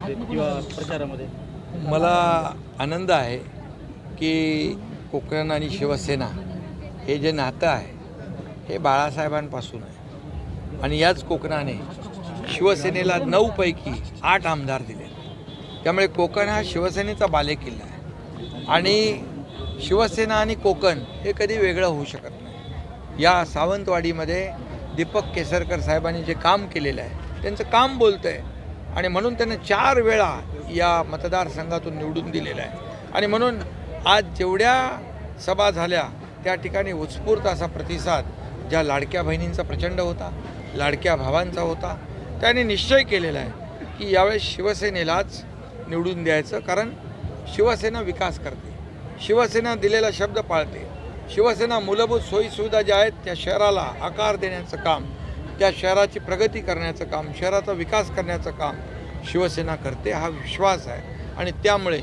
किंवा प्रचारामध्ये? मला आनंद आहे की कोकण आणि शिवसेना हे जे नातं आहे हे बाळासाहेबांपासून आहे आणि याच कोकणाने शिवसेनेला 9 पैकी 8 आमदार दिले. त्यामुळे कोकण हा शिवसेनेचा बालेकिल्ला आहे आणि शिवसेना आणि कोकण हे कधी वेगळं होऊ शकत नाही. या सावंतवाडीमध्ये दीपक केसरकर साहेबांनी जे काम केलेलं आहे त्यांचं काम बोलतं आहे आणि म्हणून त्यांना 4 वेळा या मतदारसंघातून निवडून दिलेलं आहे आणि म्हणून आज जेवढ्या सभा झाल्या त्या ठिकाणी उत्स्फूर्त असा प्रतिसाद ज्या लाडक्या बहिणींचा प्रचंड होता, लाडक्या भावांचा होता, त्याने निश्चय केलेला आहे की यावेळेस शिवसेनेलाच निवडून द्यायचं. कारण शिवसेना विकास करते, शिवसेना दिलेला शब्द पाळते, शिवसेना मूलभूत सोयीसुविधा ज्या आहेत त्या शहराला आकार देण्याचं काम, त्या शहराची प्रगती करण्याचं काम, शहराचा विकास करण्याचं काम शिवसेना करते हा विश्वास आहे आणि त्यामुळे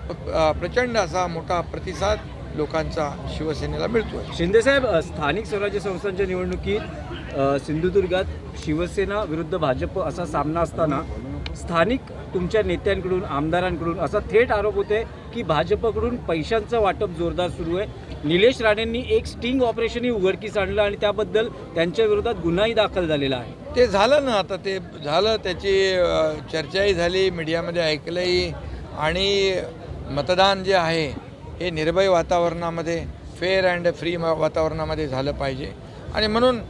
प्रचंड असा मोठा प्रतिसाद लोकांचा शिवसेनेला मिळतो आहे. शिंदेसाहेब, स्थानिक स्वराज्य संस्थांच्या निवडणुकीत सिंधुदुर्गात शिवसेना विरुद्ध भाजप असा सामना असताना स्थानिक तुमच्या नेत्यांकडून, आमदारांकडून असा थेट आरोप होते की भाजपकडून पैशांचं वाटप जोरदार सुरू आहे. निलेश राणेंनी एक स्टिंग ऑपरेशनही उघडकीस आणलं आणि त्याबद्दल त्यांच्या विरोधात गुन्हाही दाखल झालेला आहे. ते झालं ना, आता ते झालं, त्याची चर्चाही झाली, मीडियामध्ये ऐकलंही आणि मतदान जे आहे हे निर्भय वातावरणामध्ये, फेअर अँड फ्री वातावरणामध्ये झालं पाहिजे आणि म्हणून